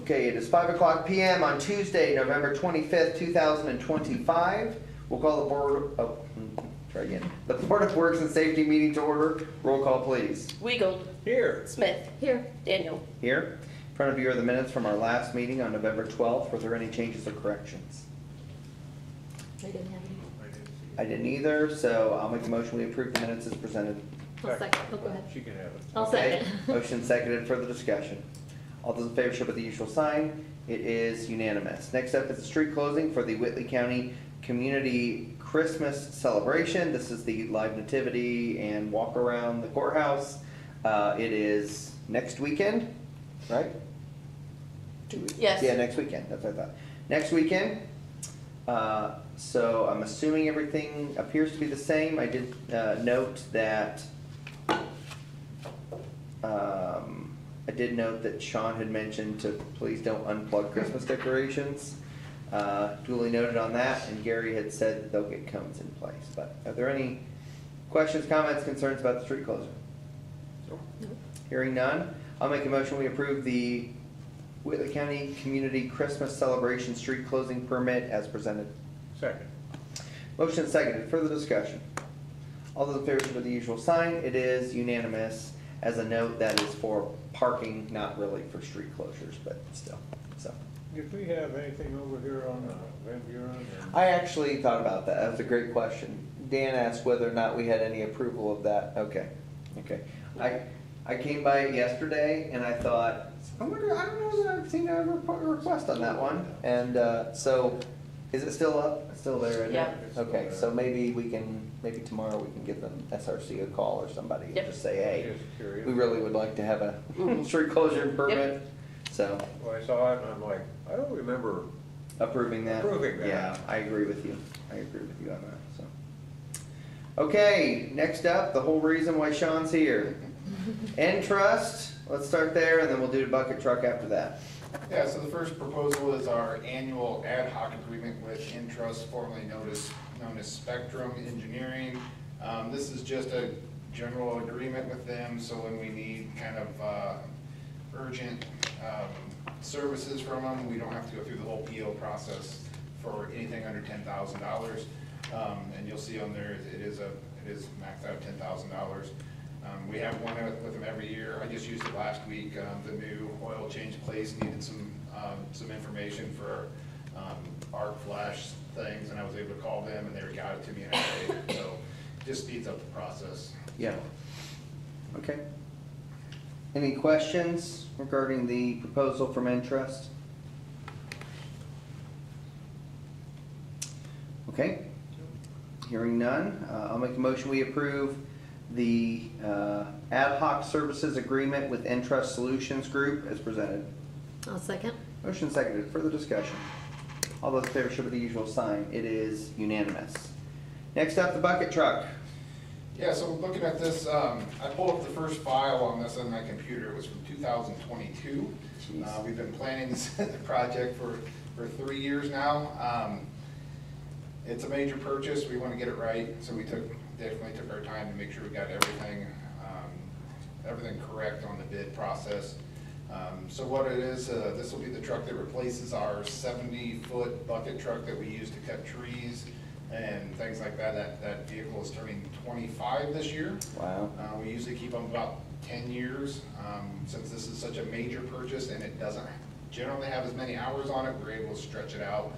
Okay, it is 5:00 p.m. on Tuesday, November 25th, 2025. We'll call the the Board of Works and Safety meeting to order. Roll call, please. Weigel. Here. Smith. Here. Daniel. Here. In front of you are the minutes from our last meeting on November 12th. Were there any changes or corrections? I didn't have any. I didn't either, so I'll make a motion we approve the minutes as presented. I'll second. Oh, go ahead. She can have it. I'll Okay. second. Motion seconded. Further discussion. All those in favor show by the usual sign. It is unanimous. Next up is the street closing for the Whitley County Community Christmas Celebration. This is the live nativity and walk around the courthouse. It is next weekend, right? Yes. Yeah, next weekend. That's what I thought. Next weekend. So I'm assuming everything appears to be the same. I did note that Sean had mentioned to please don't unplug Christmas decorations. Duly noted on that, and Gary had said that they'll get cones in place. But are there any questions, comments, concerns about the street closure? Nope. Hearing none, I'll make a motion we approve the Whitley County Community Christmas Celebration Street Closing Permit as presented. Second. Motion seconded. Further discussion. All those in favor show by the usual sign. It is unanimous. As a note, that is for parking, not really for street closures, but still. So Did we have anything over here on Van Buren? I actually thought about that. That was a great question. Dan asked whether or not we had any approval of that. Okay. Okay. I came by it yesterday and I thought, I don't know that I've seen a request on that one. And so, is it still up? It's still there, isn't it? Yeah. Okay, so maybe tomorrow we can give them SRC a call or somebody and Yep. just say, hey, Just curious. we really would like to have a street closure permit. So, Well, I saw it and I'm like, I don't remember. approving that? Approving that. Yeah, I agree with you. I agree with you on that, so. Okay, next up, the whole reason why Sean's here. Entrust, let's start there and then we'll do the bucket truck after that. Yeah, so the first proposal is our annual ad hoc agreement with Entrust, formerly known as Spectrum Engineering. This is just a general agreement with them, so when we need kind of urgent services from them, we don't have to go through the whole PO process for anything under $10,000. And you'll see on there, it is maxed out at $10,000. We have one with them every year. I just used it last week. The new oil change place needed some information for arc flash things, and I was able to call them, and they got it to me in a day. So it just speeds up the process. Yeah. Okay. Any questions regarding the proposal from Entrust? Okay. Hearing none, I'll make a motion we approve the ad hoc services agreement with Entrust Solutions Group as presented. I'll second. Motion seconded. Further discussion. All those in favor show by the usual sign. It is unanimous. Next up, the bucket truck. Yeah, so looking at this, I pulled up the first file on this on my computer. It was from 2022. Jeez. We've been planning this project for 3 years now. It's a major purchase. We want to get it right, so we definitely took our time to make sure we got everything correct on the bid process. So what it is, this will be the truck that replaces our 70-foot bucket truck that we use to cut trees and things like that. That vehicle is turning 25 this year. Wow. We usually keep them about 10 years. Since this is such a major purchase and it doesn't generally have as many hours on it, we're able to stretch it out.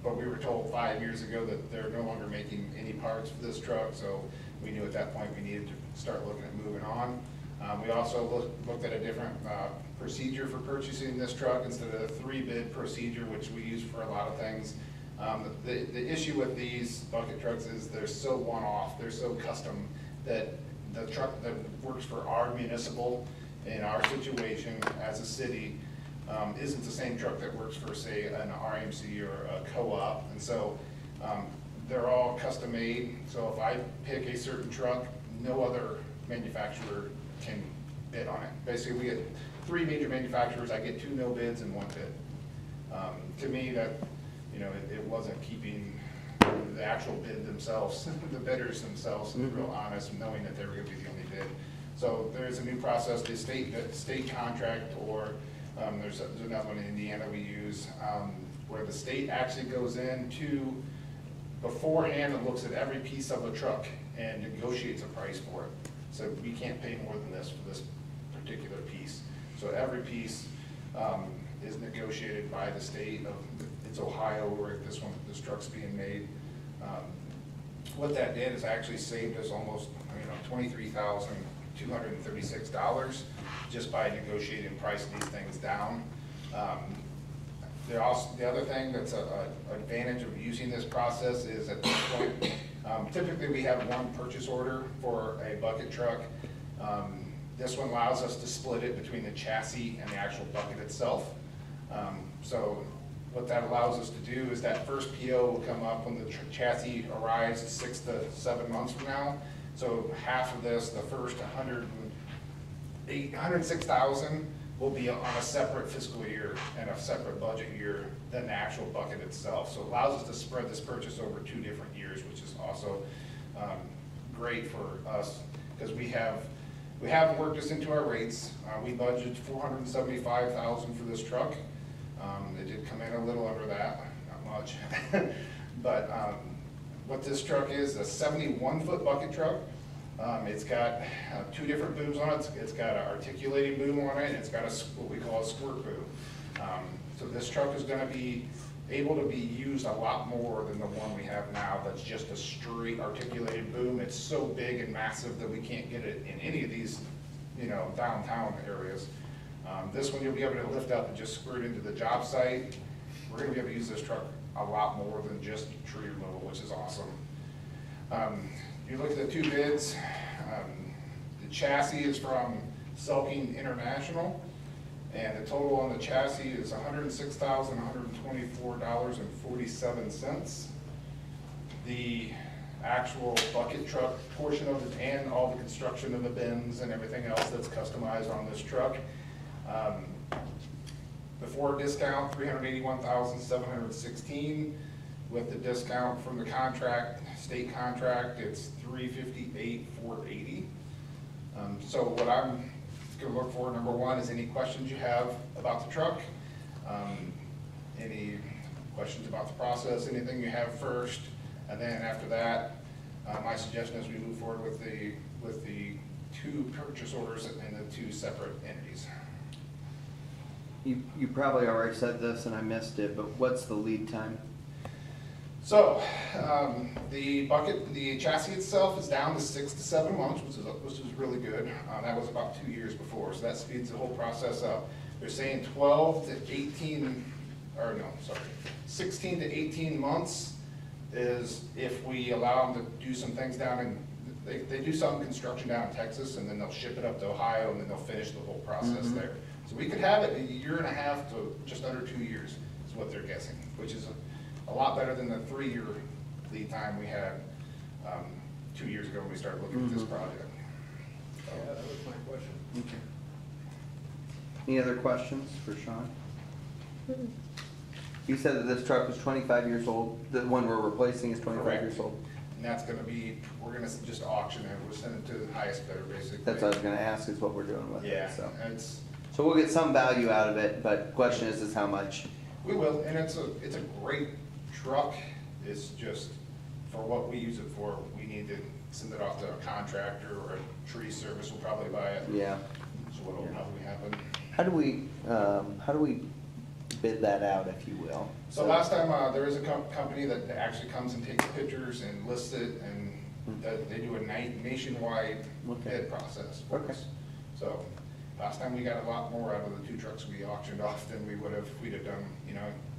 But we were told 5 years ago that they're no longer making any parts for this truck, so we knew at that point we needed to start looking at moving on. We also looked at a different procedure for purchasing this truck instead of a 3-bid procedure, which we use for a lot of things. The issue with these bucket trucks is they're so one-off, they're so custom, that the truck that works for our municipal, in our situation as a city, isn't the same truck that works for, say, an RMC or a co-op. And so they're all custom made. So if I pick a certain truck, no other manufacturer can bid on it. Basically, we get 3 major manufacturers. I get 2 no bids and 1 bid. To me, that, it wasn't keeping the actual bid themselves, the bidders themselves, real honest, knowing that they were going to be the only bid. So there is a new process. The state contract or There's another one in Indiana we use, where the state actually goes in to, beforehand, it looks at every piece of a truck and negotiates a price for it. So we can't pay more than this for this particular piece. So every piece is negotiated by the state of, it's Ohio where this truck's being made. What that did is actually saved us almost, $23,236 just by negotiating pricing these things down. The other thing that's an advantage of using this process is at this point, typically we have one purchase order for a bucket truck. This one allows us to split it between the chassis and the actual bucket itself. So what that allows us to do is that first PO will come up when the chassis arrives 6 to 7 months from now. So half of this, the first 106,000 will be on a separate fiscal year and a separate budget year than the actual bucket itself. So it allows us to spread this purchase over 2 different years, which is also great for us because we have worked this into our rates. We budgeted $475,000 for this truck. It did come in a little under that, not much. But what this truck is a 71-foot bucket truck. It's got 2 different booms on it. It's got an articulating boom on it, and it's got what we call a squirt boom. So this truck is going to be able to be used a lot more than the one we have now that's just a straight articulated boom. It's so big and massive that we can't get it in any of these, downtown areas. This one you'll be able to lift up and just squirt into the job site. We're going to be able to use this truck a lot more than just tree removal, which is awesome. You look at the 2 bids, the chassis is from Selking International, and the total on the chassis is $106,124.47. The actual bucket truck portion of it and all the construction of the bins and everything else that's customized on this truck, before discount, $381,716. With the discount from the contract, state contract, it's $358,480. So what I'm going to look for, number one, is any questions you have about the truck, any questions about the process, anything you have first, and then after that, my suggestion is we move forward with the 2 purchase orders and the 2 separate entities. You probably already said this and I missed it, but what's the lead time? So, the chassis itself is down to 6 to 7 months, which is really good. That was about 2 years before, so that speeds the whole process up. They're saying 16 to 18 months is if we allow them to do some things down in, they do some construction down in Texas, and then they'll ship it up to Ohio, and then they'll finish the whole process there. So we could have it a 1.5 years to just under 2 years is what they're guessing, which is a lot better than the 3-year lead time we had 2 years ago when we started looking at this project. Yeah, that was my question. Okay. Any other questions for Sean? You said that this truck was 25 years old. The one we're replacing is 25 Correct. years old. And that's gonna be, we're gonna just auction it, we'll send it to the highest bidder, basically. That's what I was gonna ask, is what we're doing with Yeah, it, so. so we'll get some value out of it, but question is how much? we will, and it's a great truck. It's just, for what we use it for, we need to send it off to a contractor or a tree service will probably buy it. Yeah. So what'll probably happen. How do we bid that out, if you will? So last time, there is a company that actually comes and takes pictures and lists it, and they do a nationwide Okay. bid process for Okay. us. So last time we got a lot more out of the 2 trucks we auctioned off than we would have, if we'd have done,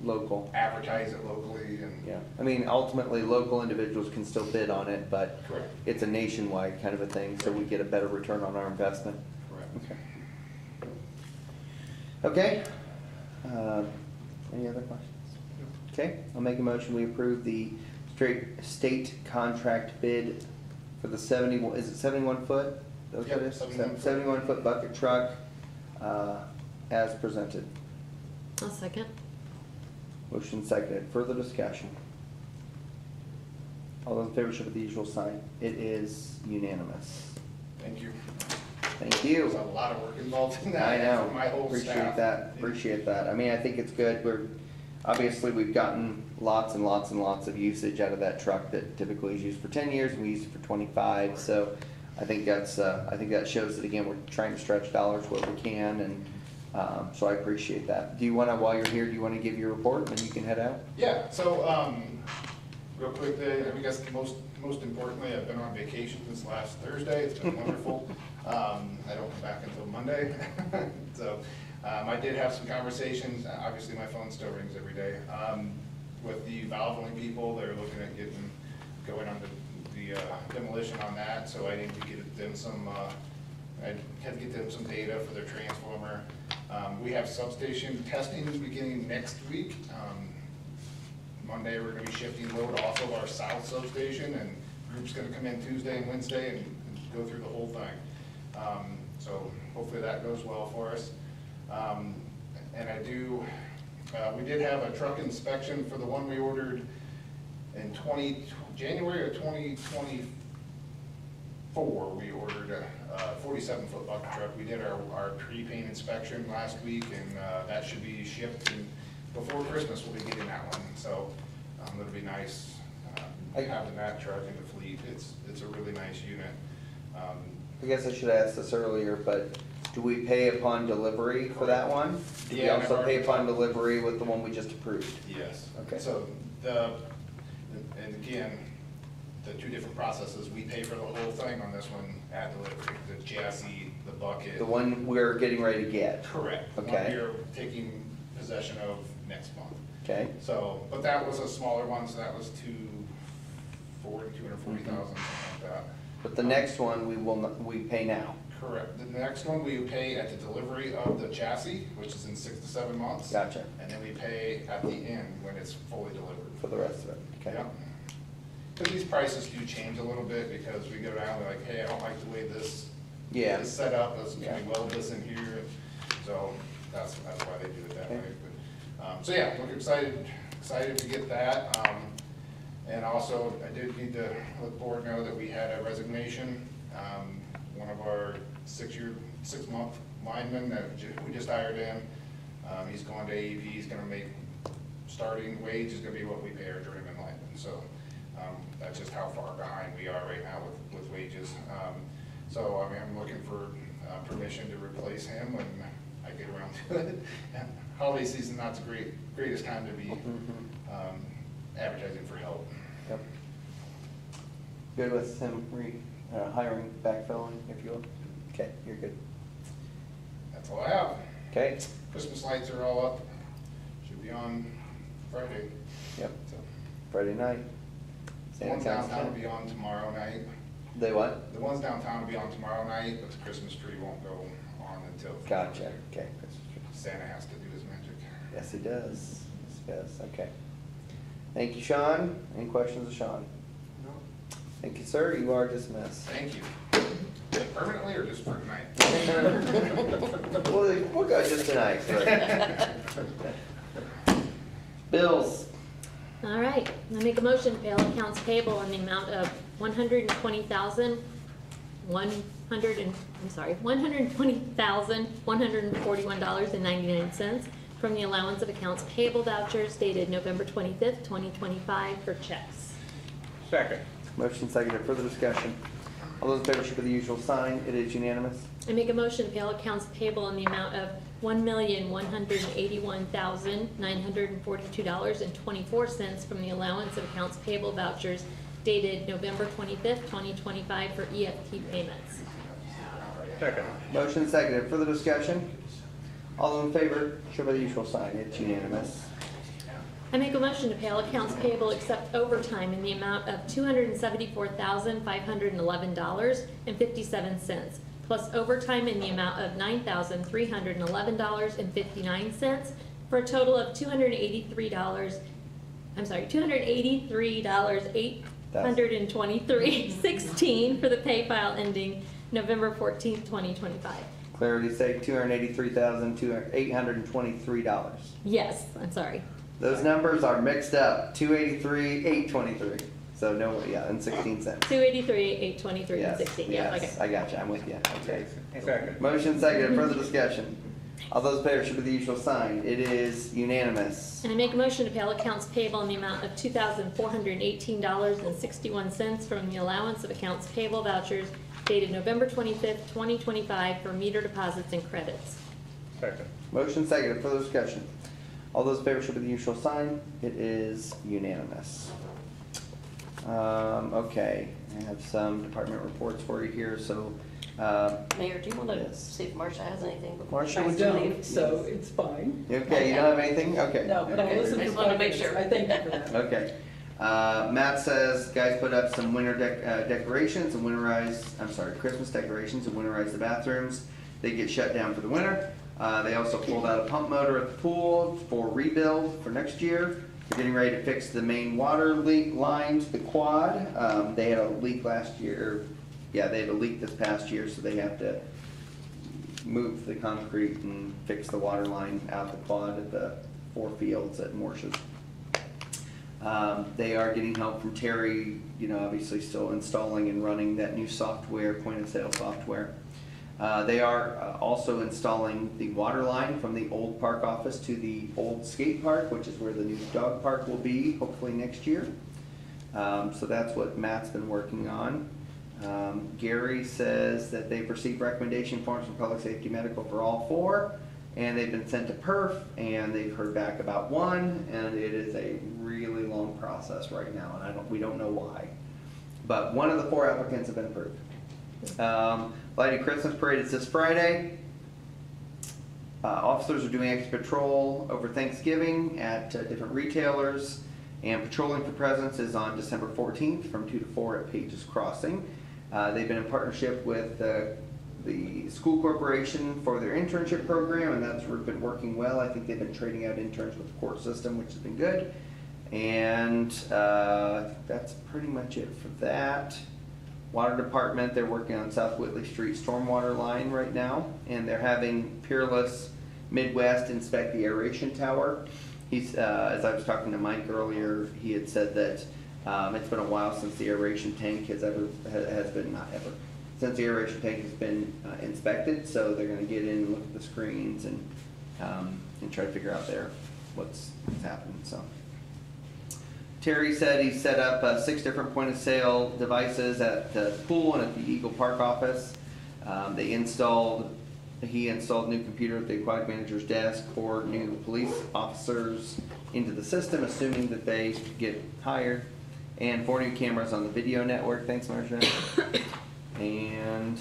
Local. advertise it locally and. Yeah, I mean, ultimately, local individuals can still bid on it, but Correct. it's a nationwide kind of a thing, so we get a better return on our investment. Correct. Okay. Any other questions? Okay, I'll make a motion, we approve the state contract bid for the 71, is it 71 foot? That's what it Yep, is? 71 foot. 71 foot bucket truck, as presented. I'll second. Motion seconded, further discussion. All those in favor show with the usual sign. It is unanimous. Thank you. Thank There's you. a lot of work involved in that. I know. For my whole staff. Appreciate that. I mean, I think it's good. Obviously, we've gotten lots and lots and lots of usage out of that truck that typically is used for 10 years, and we use it for 25. So I think that shows that, again, we're trying to stretch dollars where we can, and so I appreciate that. While you're here, do you want to give your report, and then you can head out? Yeah, so, real quick, I guess most importantly, I've been on vacation since last Thursday. It's been wonderful. I don't come back until Monday. So, I did have some conversations. Obviously, my phone still rings every day. With the Valvoline people, they're looking at going on the demolition on that. So I need to get them I had to get them some data for their transformer. We have substation testing beginning next week. Monday, we're gonna be shifting load off of our south substation, and group's gonna come in Tuesday and Wednesday and go through the whole thing. So hopefully that goes well for us. And we did have a truck inspection for the one we ordered in January of 2024. We ordered a 47-foot bucket truck. We did our pre-paint inspection last week, and that should be shipped, and before Christmas we'll be getting that one. So it'll be nice having that truck in the fleet. It's a really nice unit. I guess I should have asked this earlier, but do we pay upon delivery for that one? Do we Yeah, also I've pay already- upon delivery with the one we just approved? Yes. Okay. So and again, the two different processes, we pay for the whole thing on this one at delivery, the chassis, the bucket. The one we're getting ready to get? Correct. The one Okay. you're taking possession of next month. Okay, So, but that was a smaller one, so that was 240,000, something like that. but the next one we pay now? Correct. The next one we pay at the delivery of the chassis, which is in 6 to 7 months. Gotcha. And then we pay at the end when it's fully delivered. For the rest of it, okay? Yeah. Because these prices do change a little bit, because we go down, we're like, hey, I don't like the way this Yeah. is set up, can Yeah. we weld this in here? So that's why they do it that Okay. way. But, so yeah, we're excited to get that. And also, I did need to let the board know that we had a resignation. One of our 6-month linemen that we just hired in, he's going to AEP, he's gonna make, starting wage is gonna be what we pay our journeyman linemen. So that's just how far behind we are right now with wages. So I mean, I'm looking for permission to replace him when I get around to it. And holiday season, not the greatest time to be advertising for help. Yep. Good with him hiring, backfilling, if you will? Okay, you're good. That's all I have. Okay, Christmas lights are all up. Should be on Friday. yep, So Friday night. the ones downtown will be on tomorrow night. They what? The ones downtown will be on tomorrow night, but the Christmas tree won't go on until. Gotcha, okay. Santa has to do his magic. Yes, he does. Yes, he does, okay. Thank you, Sean. Any questions of Sean? No. Thank you, sir. You are dismissed. Thank you. Like permanently or just for tonight? We'll go just tonight, sir. Bills. All right, I make a motion to pay all accounts payable in the amount of $120,141.99 from the allowance of accounts payable vouchers dated November 25th, 2025 for checks. Second. Motion seconded. Further discussion. All those in favor should be the usual sign. It is unanimous. I make a motion to pay all accounts payable in the amount of $1,181,942.24 from the allowance of accounts payable vouchers dated November 25th, 2025 for EFT payments. Second. Motion seconded. Further discussion. All those in favor should be the usual sign. It's unanimous. I make a motion to pay all accounts payable except overtime in the amount of $274,511.57, plus overtime in the amount of $9,311.59, for a total of $283,823.16 for the pay file ending November 14th, 2025. Clarity sake, $283,823. Yes, I'm sorry. Those numbers are mixed up. 283, 823. So no, yeah, and 16 cents. 283, 823, and Yes, 16, yeah, okay. yes, I got you, I'm with you, okay. Second. Motion second, further discussion. All those in favor should be the usual sign. It is unanimous. And I make a motion to pay all accounts payable in the amount of $2,418.61 from the allowance of accounts payable vouchers dated November 25th, 2025 for meter deposits and credits. Second. Motion second, further discussion. All those in favor should be the usual sign. It is unanimous. Okay, I have some department reports for you here, so, Mayor, do you want to Yes. see if Marcia has anything before Marcia, she I would tries to you- leave? so it's fine. okay, you don't have anything? Okay. No, but I'll Okay. listen I for just wanted to 5 make minutes. sure. I thank you for that. Okay. Matt says, guys put up some winter decorations and Christmas decorations and winterized the bathrooms. They get shut down for the winter. They also pulled out a pump motor at the pool for rebuild for next year. They're getting ready to fix the main water leak line to the quad. They had a leak last year. Yeah, they had a leak this past year, so they have to move the concrete and fix the water line out the quad at the 4 fields at Morshes. They are getting help from Terry, obviously still installing and running that new software, point of sale software. They are also installing the water line from the old park office to the old skate park, which is where the new dog park will be, hopefully next year. So that's what Matt's been working on. Gary says that they've received recommendation forms from Public Safety Medical for all 4, and they've been sent to perf, and they've heard back about 1, and it is a really long process right now, and we don't know why. But 1 of the 4 applicants have been approved. Lighted Christmas Parade is this Friday. Officers are doing extra patrol over Thanksgiving at different retailers, and patrolling for presents is on December 14th from 2 to 4 at Pages Crossing. They've been in partnership with the school corporation for their internship program, and that's been working well. I think they've been trading out interns with the court system, which has been good. And that's pretty much it for that. Water Department, they're working on South Whitley Street stormwater line right now, and they're having Peerless Midwest inspect the aeration tower. He's, as I was talking to Mike earlier, he had said that it's been a while since the aeration tank has since the aeration tank has been inspected, so they're gonna get in and look at the screens and try to figure out what's happening, so. Terry said he set up 6 different point of sale devices at the pool and at the Eagle Park office. He installed new computer at the aquatic manager's desk for new police officers into the system, assuming that they get hired, and 4 new cameras on the video network. Thanks, Marcia. And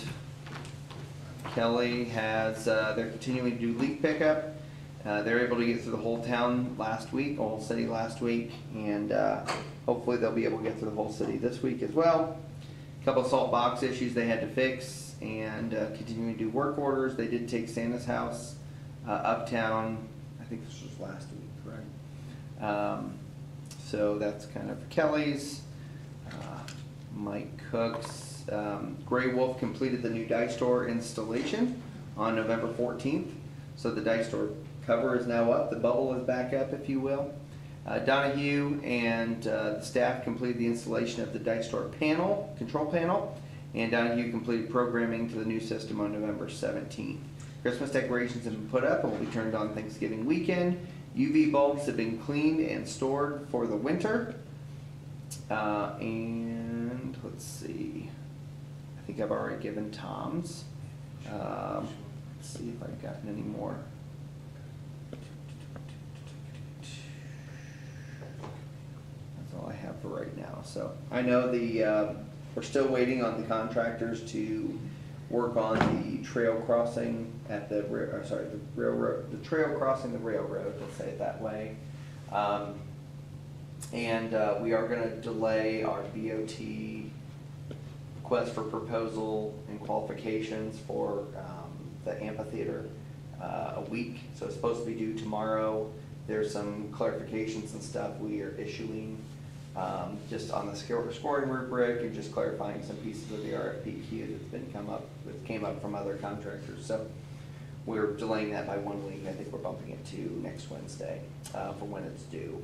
Kelly has, they're continuing to do leak pickup. They're able to get through the whole town whole city last week, and hopefully they'll be able to get through the whole city this week as well. A couple of salt box issues they had to fix, and continuing to do work orders. They did take Santa's house uptown, I think this was last week, correct? So that's kind of Kelly's. Mike Cook's. Gray Wolf completed the new Dice Store installation on November 14th. So the Dice Store cover is now up, the bubble is back up, if you will. Donahue and the staff completed the installation of the Dice Store control panel, and Donahue completed programming to the new system on November 17th. Christmas decorations have been put up and will be turned on Thanksgiving weekend. UV bulbs have been cleaned and stored for the winter. And let's see, I think I've already given Tom's. Let's see if I've gotten any more. That's all I have for right now. So I know we're still waiting on the contractors to work on the trail crossing at the railroad, the trail crossing the railroad, let's say it that way. And we are going to delay our DOT request for proposal and qualifications for the amphitheater a week. So it's supposed to be due tomorrow. There's some clarifications and stuff we are issuing just on the scoring rubric and just clarifying some pieces of the RFPQ that came up from other contractors. So we're delaying that by 1 week. I think we're bumping it to next Wednesday for when it's due.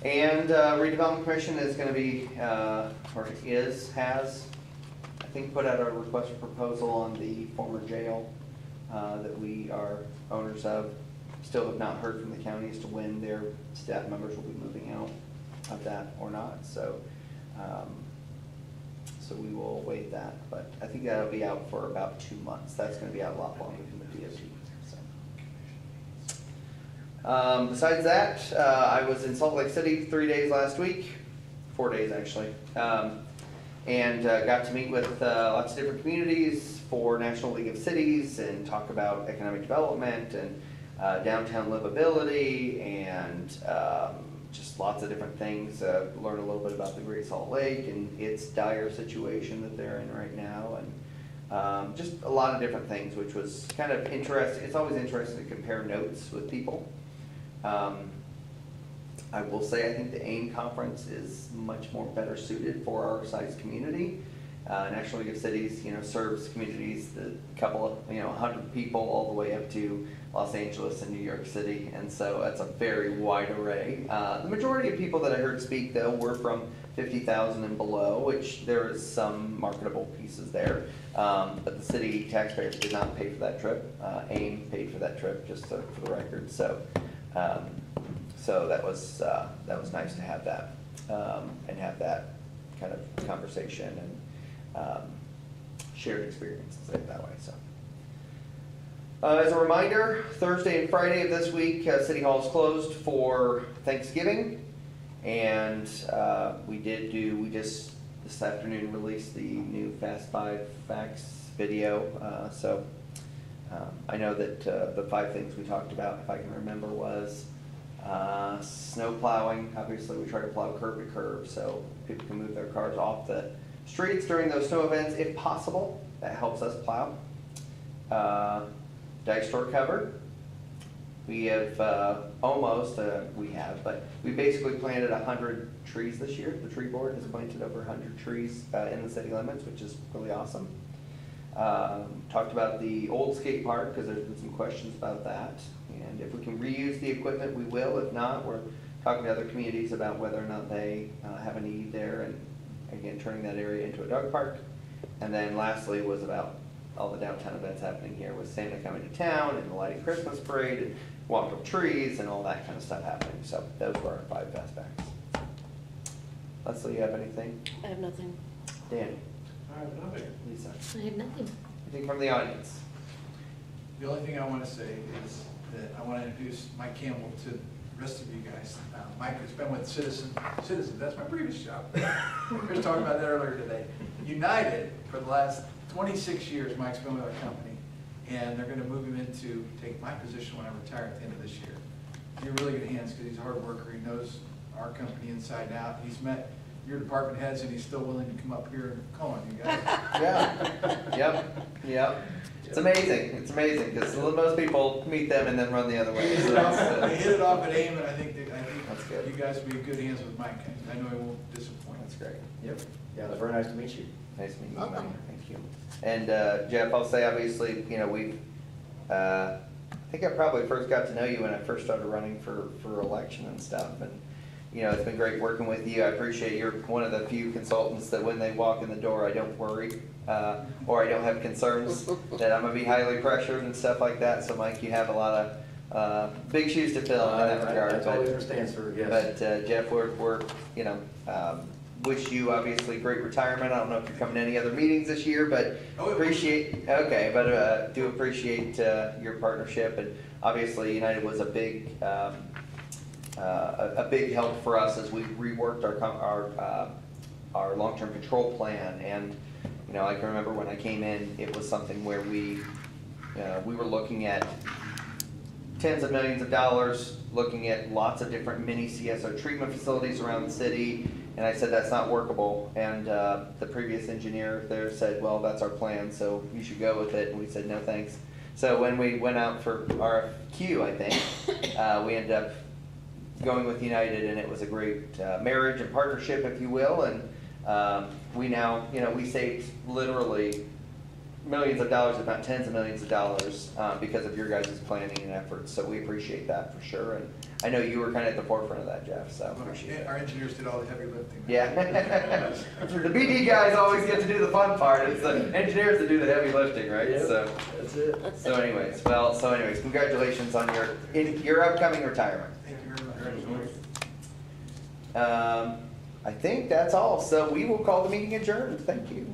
And redevelopment commission is gonna be, has, I think, put out a request for proposal on the former jail that we are owners of. Still have not heard from the county as to when their staff members will be moving out of that or not, so, so we will await that, but I think that'll be out for about 2 months. That's gonna be out a lot longer than the DOT, so. Besides that, I was in Salt Lake City 3 days last week, 4 days actually, and got to meet with lots of different communities for National League of Cities and talk about economic development and downtown livability and just lots of different things. Learn a little bit about the Great Salt Lake and its dire situation that they're in right now, and just a lot of different things, which was kind of interesting. It's always interesting to compare notes with people. I will say I think the AIM conference is much more better suited for our size community. National League of Cities, serves communities, the couple of, 100 people all the way up to Los Angeles and New York City, and so that's a very wide array. The majority of people that I heard speak, though, were from 50,000 and below, which there is some marketable pieces there. But the city taxpayers did not pay for that trip. AIM paid for that trip, just for the record. So, so that was nice to have that and have that kind of conversation and shared experience, to say it that way. So, as a reminder, Thursday and Friday of this week, City Hall is closed for Thanksgiving, and we just this afternoon released the new Fast 5 Facts video. So I know that the 5 things we talked about, if I can remember, was snow plowing. Obviously, we try to plow curb to curb so people can move their cars off the streets during those snow events if possible. That helps us plow. Dice store covered. We have but we basically planted 100 trees this year. The tree board has planted over 100 trees in the city limits, which is really awesome. Talked about the old skate park because there's been some questions about that. And if we can reuse the equipment, we will. If not, we're talking to other communities about whether or not they have a need there, and again, turning that area into a dog park. And then lastly was about all the downtown events happening here with Santa coming to town and the lighting Christmas parade and walk of trees and all that kind of stuff happening. So those were our 5 fast facts. Leslie, you have anything? I have nothing. Danny? I have nothing. Lisa? I have nothing. Anything from the audience? The only thing I want to say is that I want to introduce Mike Campbell to the rest of you guys. Mike has been with Citizen, that's my previous job. We were talking about that earlier today. United, for the last 26 years, Mike's been with our company, and they're going to move him into take my position when I retire at the end of this year. He's in really good hands because he's a hard worker. He knows our company inside and out. He's met your department heads, and he's still willing to come up here and call on you guys. Yeah. Yep. It's amazing. It's amazing because most people meet them and then run the other way. They hit it off at AIM, and I think That's good. you guys will be in good hands with Mike. I know he won't disappoint. That's great. Yep. Yeah, it was very nice to meet you. Nice meeting you, Welcome. Mike. Thank you. And Jeff, I'll say obviously, we've, I think I probably first got to know you when I first started running for election and stuff. And, it's been great working with you. I appreciate you're one of the few consultants that when they walk in the door, I don't worry, or I don't have concerns that I'm gonna be highly pressured and stuff like that. So Mike, you have a lot of big shoes to fill in that regard. I totally understand, sir, yes. But Jeff, we're wish you obviously great retirement. I don't know if you're coming to any other meetings this year, but do appreciate your partnership. And obviously United was a big help for us as we reworked our long-term control plan. And I can remember when I came in, it was something where we were looking at tens of millions of dollars, looking at lots of different mini CSO treatment facilities around the city. And I said, that's not workable. And the previous engineer there said, well, that's our plan, so you should go with it. And we said, no, thanks. So when we went out for RFQ, I think, we ended up going with United, and it was a great marriage and partnership, if you will. And we now, we saved literally millions of dollars, if not tens of millions of dollars, because of your guys' planning and efforts, so we appreciate that for sure, and I know you were kind of at the forefront of that, Jeff, so appreciate it. Our engineers did all the heavy lifting. Yeah. The BD guys always get to do the fun part, it's the engineers that do the heavy lifting, right? Yep, So, That's it. That's so anyways, congratulations on your upcoming retirement. Thank you very much. I think that's all, so we will call the meeting adjourned, thank you.